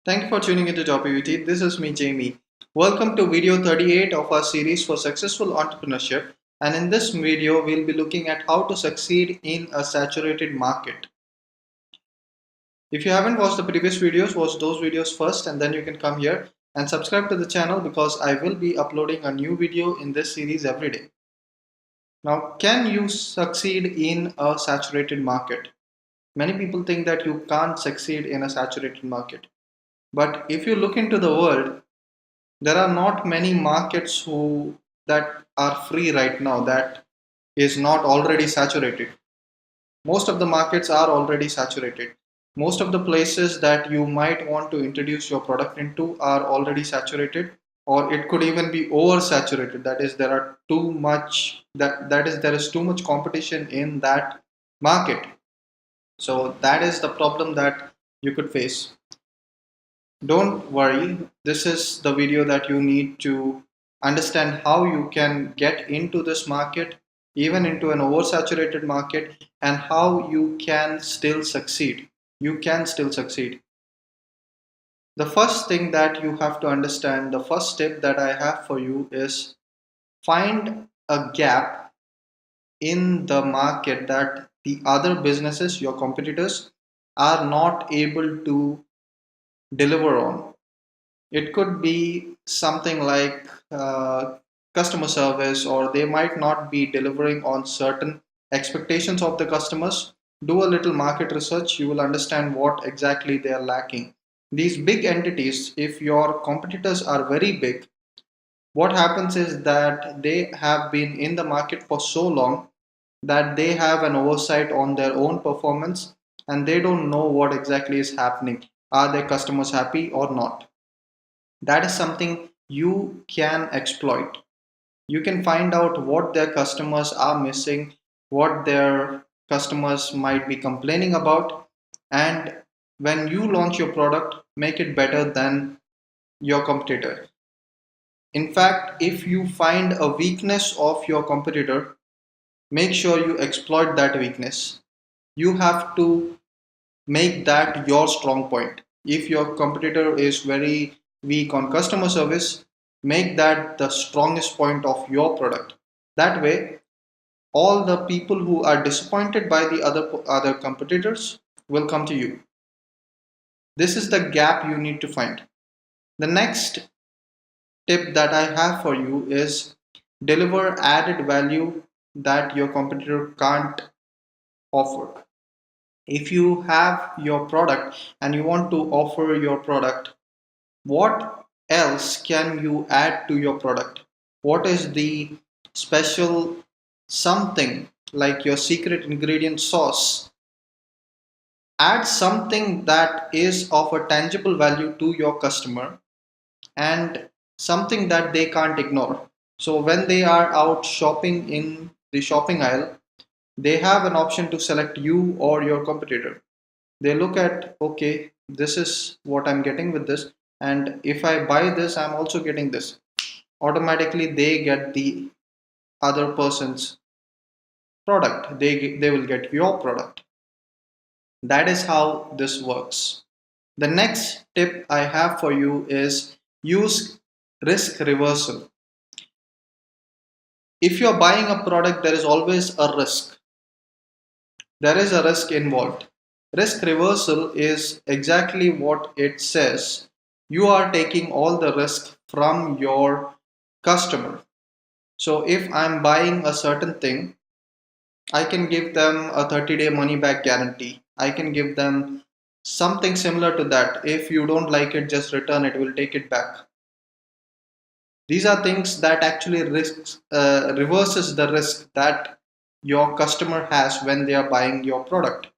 Thank you for tuning into Top UT. This is me, Jamie. Welcome to video 38 of our series for successful entrepreneurship. And in this video, we'll be looking at how to succeed in a saturated market. If you haven't watched the previous videos, watch those videos first and then you can come here and subscribe to the channel because I will be uploading a new video in this series every day. Now, can you succeed in a saturated market? Many people think that you can't succeed in a saturated market. But if you look into the world, there are not many markets that are free right now that is not already saturated. Most of the markets are already saturated. Most of the places that you might want to introduce your product into are already saturated, or it could even be oversaturated. That is, there are too much there is too much competition in that market. So that is the problem that you could face. Don't worry, this is the video that you need to understand how you can get into this market, even into an oversaturated market, and how you can still succeed. You can still succeed. The first thing that you have to understand, the first step that I have for you is find a gap in the market that the other businesses, your competitors, are not able to deliver on. It could be something like customer service, or they might not be delivering on certain expectations of the customers. Do a little market research, you will understand what exactly they are lacking. These big entities, if your competitors are very big, what happens is that they have been in the market for so long that they have an oversight on their own performance and they don't know what exactly is happening. Are their customers happy or not? That is something you can exploit. You can find out what their customers are missing, what their customers might be complaining about, and when you launch your product, make it better than your competitor. In fact, if you find a weakness of your competitor, make sure you exploit that weakness. You have to make that your strong point. If your competitor is very weak on customer service, make that the strongest point of your product. That way, all the people who are disappointed by the other competitors will come to you. This is the gap you need to find. The next tip that I have for you is deliver added value that your competitor can't offer. If you have your product and you want to offer your product, what else can you add to your product? What is the special something, like your secret ingredient sauce? Add something that is of a tangible value to your customer and something that they can't ignore. So when they are out shopping in the shopping aisle, they have an option to select you or your competitor. They look at, okay, this is what I'm getting with this, and if I buy this, I'm also getting this. Automatically they get the other person's product, they will get your product. That is how this works. The next tip I have for you is use risk reversal. If you're buying a product, there is always a risk. There is a risk involved. Risk reversal is exactly what it says. You are taking all the risk from your customer. So if I'm buying a certain thing, I can give them a 30-day money back guarantee. I can give them something similar to that. If you don't like it, just return it, we'll take it back. These are things that actually reverses the risk that your customer has when they are buying your product.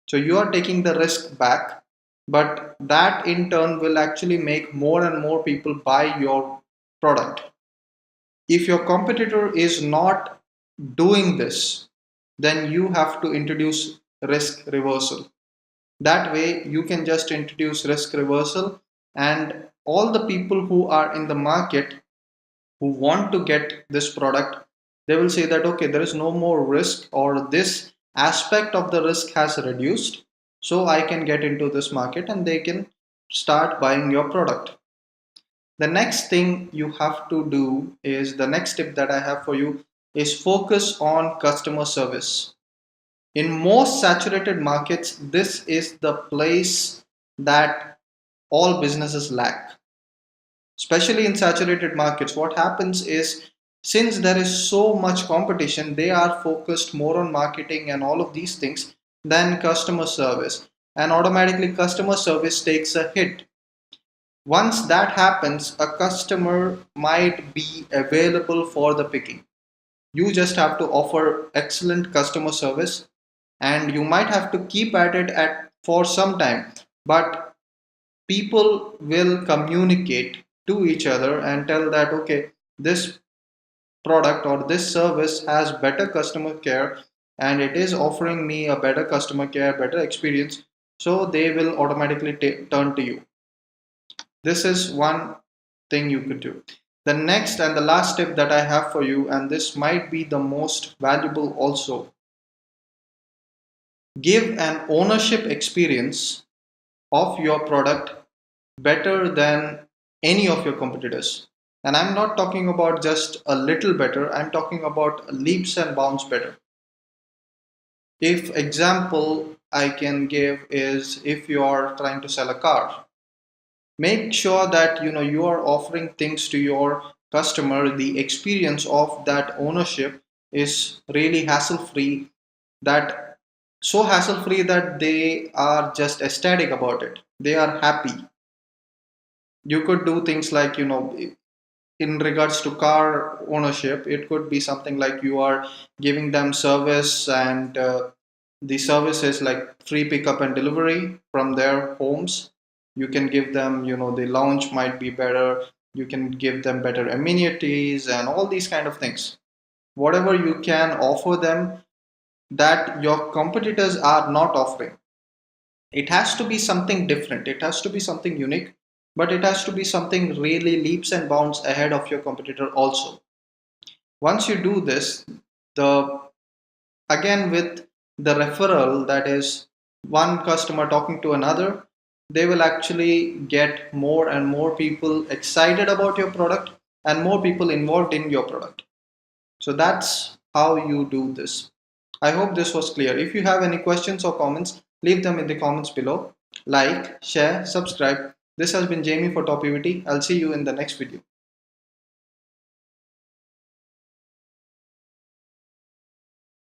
So you are taking the risk back, but that in turn will actually make more and more people buy your product. If your competitor is not doing this, then you have to introduce risk reversal. That way, you can just introduce risk reversal, and all the people who are in the market who want to get this product, they will say that, okay, there is no more risk, or this aspect of the risk has reduced, so I can get into this market, and they can start buying your product. The next thing you have to do is, the next tip that I have for you is focus on customer service. In most saturated markets, this is the place that all businesses lack. Especially in saturated markets, what happens is, since there is so much competition, they are focused more on marketing and all of these things than customer service. And automatically, customer service takes a hit. Once that happens, a customer might be available for the picking. You just have to offer excellent customer service, and you might have to keep at it for some time, but people will communicate to each other and tell that, okay, this product or this service has better customer care and it is offering me a better customer care, better experience, so they will automatically turn to you. This is one thing you could do. The next and the last tip that I have for you, and this might be the most valuable also, give an ownership experience of your product better than any of your competitors. And I'm not talking about just a little better, I'm talking about leaps and bounds better. If example I can give is, if you are trying to sell a car, make sure that you are offering things to your customer. The experience of that ownership is really hassle free, that so hassle free that they are just ecstatic about it, they are happy. You could do things like, in regards to car ownership, it could be something like you are giving them service, and the service is like free pickup and delivery from their homes. You can give them, the lounge might be better, you can give them better amenities and all these kind of things. Whatever you can offer them that your competitors are not offering, it has to be something different, it has to be something unique, but it has to be something really leaps and bounds ahead of your competitor also. Once you do this, the again with the referral, that is one customer talking to another, they will actually get more and more people excited about your product and more people involved in your product. So that's how you do this. I hope this was clear. If you have any questions or comments, leave them in the comments below. Like, share, subscribe. This has been Jamie for Topivity. I'll see you in the next video.